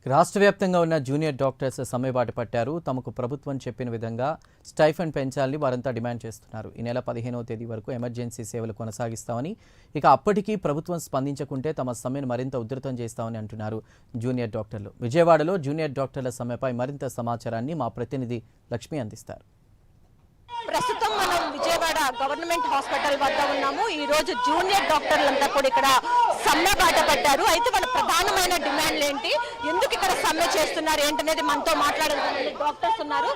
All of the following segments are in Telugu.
రాష్ట్ర వ్యాప్తంగా ఉన్న జూనియర్ డాక్టర్స్ సమ్మెబాట పట్టారు. తమకు ప్రభుత్వం చెప్పిన విధంగా స్టైఫండ్ పెంచాలని వారంతా డిమాండ్ చేస్తున్నారు. ఈ నెల 15వ తేదీ వరకు ఎమర్జెన్సీ సేవలు కొనసాగిస్తామని, ఇక అప్పటికీ ప్రభుత్వం స్పందించకుంటే తమ సమ్మెను మరింత ఉధృతం చేస్తామని అంటున్నారు జూనియర్ డాక్టర్లు. విజయవాడలో జూనియర్ డాక్టర్ల సమ్మెపై మరింత సమాచారాన్ని మా ప్రతినిధి లక్ష్మి అందిస్తారు. ప్రస్తుతం మనం విజయవాడ గవర్నమెంట్ హాస్పిటల్ వద్ద ఉన్నాము. ఈ రోజు జూనియర్ డాక్టర్లంతా కూడా ఇక్కడ సమ్మె బాట పట్టారు. అయితే వాళ్ళ ప్రధానమైన డిమాండ్లు ఏంటి, ఎందుకు ఇక్కడ సమ్మె చేస్తున్నారు ఏంటనేది మనతో మాట్లాడాలి. డాక్టర్స్ ఉన్నారు,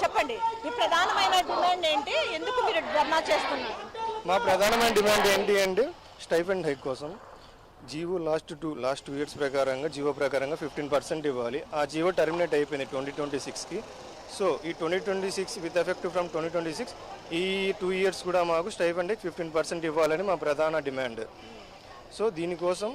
చెప్పండి మీ ప్రధానమైన డిమాండ్ ఏంటి, ఎందుకు మీరు ధర్నా చేస్తున్నారు? మా ప్రధానమైన డిమాండ్ ఏంటి అంటే స్టైఫండ్ హైక్ కోసం జీవో లాస్ట్ 2 ఇయర్స్ ప్రకారంగా జీవో ప్రకారంగా 15% ఇవ్వాలి. ఆ జీవో టర్మినేట్ అయిపోయింది 2026కి. సో ఈ 2026 విత్ ఎఫెక్ట్ ఫ్రమ్ 2026 ఈ 2 ఇయర్స్ కూడా మాకు స్టైఫండ్ 15% ఇవ్వాలని మా ప్రధాన డిమాండ్. సో దీనికోసం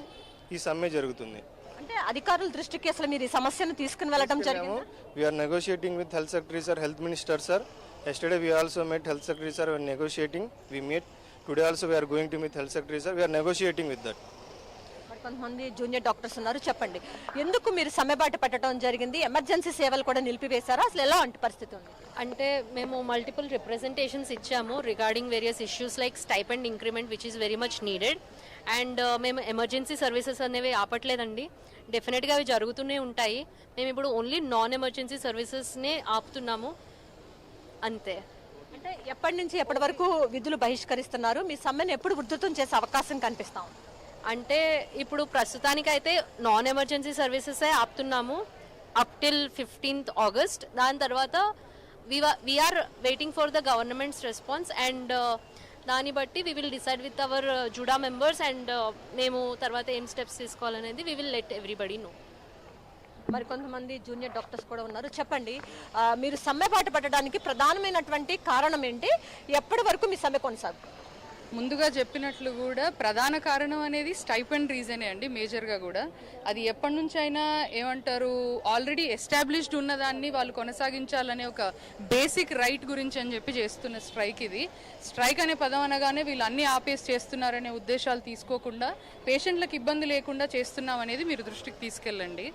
ఈ సమ్మె జరుగుతుంది. అంటే అధికారుల దృష్టికి అసలు మీరు ఈ సమస్యను తీసుకుని వెళ్ళడం జరిగింది. We're negotiating with health secretary sir, health minister sir. Yesterday we also met health secretary sir, we are negotiating. We met today also, we are going to meet health secretary sir, we are negotiating with that. కొంతమంది జూనియర్ డాక్టర్స్ ఉన్నారు, చెప్పండి ఎందుకు మీరు సమ్మెబాట పెట్టడం జరిగింది? ఎమర్జెన్సీ సేవలు కూడా నిలిపివేశారా? అసలు ఎలా పరిస్థితి ఉంది? అంటే మేము మల్టిపుల్ రిప్రజెంటేషన్స్ ఇచ్చాము regarding various issues like stipend increment which is very much needed. And మేము ఎమర్జెన్సీ సర్వీసెస్ అనేవి ఆపట్లేదండి, డెఫినెట్గా అవి జరుగుతూనే ఉంటాయి. మేము ఇప్పుడు ఓన్లీ నాన్ ఎమర్జెన్సీ సర్వీసెస్నే ఆపుతున్నాము అంతే. అంటే ఎప్పటి నుంచి ఎప్పటి వరకు విధులు బహిష్కరిస్తున్నారు? మీ సమ్మెను ఎప్పుడు ఉధృతం చేసే అవకాశం కనిపిస్తాం? అంటే ఇప్పుడు ప్రస్తుతానికైతే నాన్ ఎమర్జెన్సీ సర్వీసెసే ఆపుతున్నాము అప్ టిల్ 15th August. దాని తర్వాత we are waiting for the government's response and దాన్ని బట్టి we will decide with our JUDA members and మేము తర్వాత ఏం స్టెప్స్ తీసుకోవాలనేది we will let everybody know. మరి కొంతమంది జూనియర్ డాక్టర్స్ కూడా ఉన్నారు, చెప్పండి మీరు సమ్మె బాట పట్టడానికి ప్రధానమైనటువంటి కారణం ఏంటి, ఎప్పటి వరకు మీ సమ్మె కొనసాగుతుంది? ముందుగా చెప్పినట్లు కూడా ప్రధాన కారణం అనేది స్టైపెండ్ రీజనే అండి, మేజర్గా కూడా. అది ఎప్పటి నుంచి అయినా ఏమంటారు, ఆల్రెడీ ఎస్టాబ్లిష్డ్ ఉన్నదాన్ని వాళ్ళు కొనసాగించాలనే ఒక బేసిక్ రైట్ గురించి అని చెప్పి చేస్తున్న స్ట్రైక్ ఇది. స్ట్రైక్ అనే పదం అనగానే వీళ్ళు అన్నీ ఆపేసి చేస్తున్నారనే ఉద్దేశాలు తీసుకోకుండా పేషెంట్లకు ఇబ్బంది లేకుండా చేస్తున్నాం అనేది మీరు దృష్టికి తీసుకెళ్ళండి.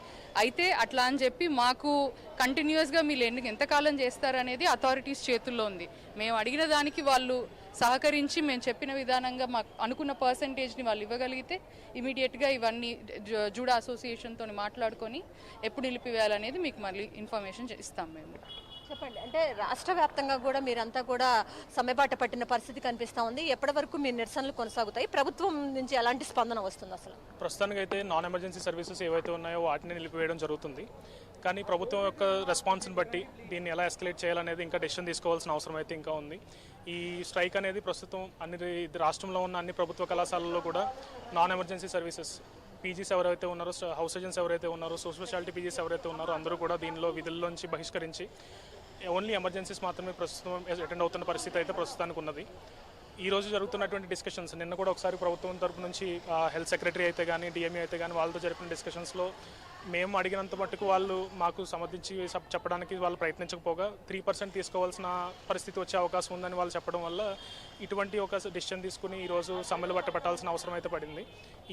అయితే అట్లా అని చెప్పి మాకు కంటిన్యూస్గా మీరు ఎంతకాలం చేస్తారనేది అథారిటీస్ చేతుల్లో ఉంది. మేము అడిగిన దానికి వాళ్ళు సహకరించి మేము చెప్పిన విధానంగా మాకు అనుకున్న పర్సంటేజ్ని వాళ్ళు ఇవ్వగలిగితే ఇమీడియట్గా ఇవన్నీ జూడా అసోసియేషన్తో మాట్లాడుకొని ఎప్పుడు నిలిపివేయాలనేది మీకు మళ్ళీ ఇన్ఫర్మేషన్ ఇస్తాం మేము. చెప్పండి, అంటే రాష్ట్ర వ్యాప్తంగా కూడా మీరంతా కూడా సమ్మెబాట పట్టిన పరిస్థితి కనిపిస్తూ ఉంది. ఎప్పటి వరకు మీ నిరసనలు కొనసాగుతాయి? ప్రభుత్వం నుంచి ఎలాంటి స్పందన వస్తుంది? అసలు ప్రస్తుతానికి అయితే నాన్ ఎమర్జెన్సీ సర్వీసెస్ ఏవైతే ఉన్నాయో వాటిని నిలిపివేయడం జరుగుతుంది. కానీ ప్రభుత్వం యొక్క రెస్పాన్స్ని బట్టి దీన్ని ఎలా ఎస్కలేట్ చేయాలనేది ఇంకా డెసిషన్ తీసుకోవాల్సిన అవసరం అయితే ఇంకా ఉంది. ఈ స్ట్రైక్ అనేది ప్రస్తుతం రాష్ట్రంలో ఉన్న అన్ని ప్రభుత్వ కళాశాలల్లో కూడా నాన్ ఎమర్జెన్సీ సర్వీసెస్ పీజీస్ ఎవరైతే ఉన్నారో, హౌస్ సర్జన్స్ ఎవరైతే ఉన్నారో, సూపర్ స్పెషాలిటీ పీజీస్ ఎవరైతే ఉన్నారో అందరూ కూడా దీనిలో విధుల్లోంచి బహిష్కరించి ఓన్లీ ఎమర్జెన్సీస్ మాత్రమే ప్రస్తుతం అటెండ్ అవుతున్న పరిస్థితి అయితే ప్రస్తుతానికి ఉన్నది. ఈ రోజు జరుగుతున్నటువంటి డిస్కషన్స్, నిన్న కూడా ఒకసారి ప్రభుత్వం తరపు నుంచి హెల్త్ సెక్రటరీ అయితే కానీ, డిఎంఈ అయితే కానీ వాళ్ళతో జరిపిన డిస్కషన్స్లో మేము అడిగినంత మట్టుకు వాళ్ళు మాకు సమర్థించి చెప్పడానికి వాళ్ళు ప్రయత్నించకపోగా 3% తీసుకోవాల్సిన పరిస్థితి వచ్చే అవకాశం ఉందని వాళ్ళు చెప్పడం వల్ల ఇటువంటి ఒక డిసిషన్ తీసుకుని ఈరోజు సమ్మెలు పట్టాల్సిన అవసరం అయితే పడింది.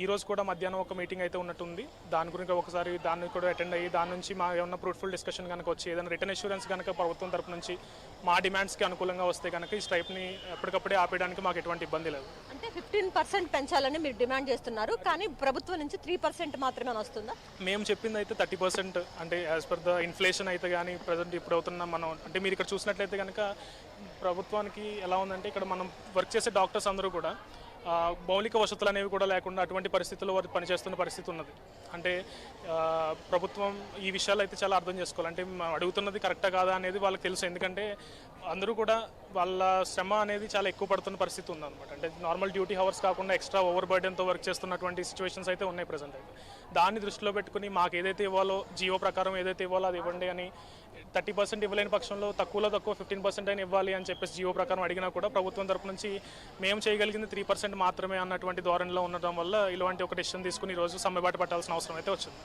ఈరోజు కూడా మధ్యాహ్నం ఒక మీటింగ్ అయితే ఉన్నట్టుంది. దాని గురించి ఒకసారి దాన్ని కూడా అటెండ్ అయ్యి దాని నుంచి మా ఏమన్నా ఫ్రూట్ఫుల్ డిస్కషన్ కనుక వచ్చి ఏదైనా రిటర్న్ అష్యూరెన్స్ కనుక ప్రభుత్వం తరపు నుంచి మా డిమాండ్స్కి అనుకూలంగా వస్తే కనుక ఈ స్ట్రైక్ని ఎప్పటికప్పుడే ఆపేయడానికి మాకు ఎటువంటి ఇబ్బంది లేదు. అంటే 15% పెంచాలని మీరు డిమాండ్ చేస్తున్నారు, కానీ ప్రభుత్వం నుంచి 3% మాత్రమే వస్తుందా? మేము చెప్పింది అయితే 30%, అంటే యాజ్ పర్ ద ఇన్ఫ్లేషన్ అయితే కానీ ప్రజెంట్ ఇప్పుడు అవుతున్న మనం అంటే మీరు ఇక్కడ చూసినట్లయితే కనుక ప్రభుత్వానికి ఎలా ఉందంటే ఇక్కడ మనం వర్క్ చేసే డాక్టర్స్ అందరూ కూడా మౌలిక వసతులు అనేవి కూడా లేకుండా అటువంటి పరిస్థితుల్లో వారు పనిచేస్తున్న పరిస్థితి ఉన్నది. అంటే ప్రభుత్వం ఈ విషయాలు అయితే చాలా అర్థం చేసుకోవాలి. అంటే అడుగుతున్నది కరెక్టా కాదా అనేది వాళ్ళకి తెలుసు, ఎందుకంటే అందరూ కూడా వాళ్ళ శ్రమ అనేది చాలా ఎక్కువ పడుతున్న పరిస్థితి ఉందన్నమాట. అంటే నార్మల్ డ్యూటీ అవర్స్ కాకుండా ఎక్స్ట్రా ఓవర్ బర్డెన్తో వర్క్ చేస్తున్నటువంటి సిచ్యువేషన్స్ అయితే ఉన్నాయి ప్రజెంట్ అయితే. దాన్ని దృష్టిలో పెట్టుకుని మాకు ఏదైతే ఇవ్వాలో జీవో ప్రకారం ఏదైతే ఇవ్వాలో అది ఇవ్వండి అని, 30% ఇవ్వలేని పక్షంలో తక్కువ 15% అయినా ఇవ్వాలి అని చెప్పేసి జీవో ప్రకారం అడిగినా కూడా ప్రభుత్వం తరపు నుంచి మేము చేయగలిగింది 3% మాత్రమే అన్నటువంటి ధోరణిలో ఉండడం వల్ల ఇలాంటి ఒక డెసిషన్ తీసుకుని ఈరోజు సమ్మెబాట పట్టాల్సిన అవసరం అయితే వచ్చింది.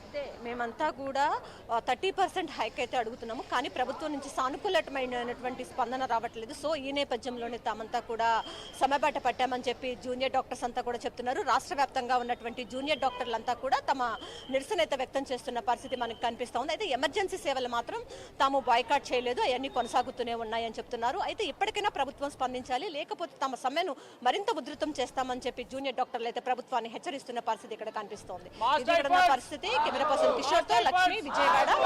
అయితే మేమంతా కూడా 30% హైక్ అయితే అడుగుతున్నాము, కానీ ప్రభుత్వం నుంచి సానుకూలమైనటువంటి స్పందన రావట్లేదు. సో ఈ నేపథ్యంలోనే తామంతా కూడా సమ్మెబాట పట్టామని చెప్పి జూనియర్ డాక్టర్స్ అంతా కూడా చెప్తున్నారు. రాష్ట్ర వ్యాప్తంగా ఉన్నటువంటి జూనియర్ డాక్టర్లంతా కూడా తమ నిరసన అయితే వ్యక్తం చేస్తున్న పరిస్థితి మనకు కనిపిస్తూ ఉంది. అయితే ఎమర్జెన్సీ సేవలు మాత్రం తాము బాయ్కాట్ చేయలేదు, అవన్నీ కొనసాగుతూనే ఉన్నాయని చెప్తున్నారు. అయితే ఇప్పటికైనా ప్రభుత్వం స్పందించాలి, లేకపోతే తమ సమ్మెను మరింత ఉధృతం చేస్తామని చెప్పి జూనియర్ డాక్టర్లు అయితే ప్రభుత్వాన్ని హెచ్చరిస్తున్న పరిస్థితి ఇక్కడ కనిపిస్తోంది. ఇది ఇక్కడ ఉన్న పరిస్థితి. కెమెరా పర్సన్ కిషోర్ తో లక్ష్మి, విజయవాడ.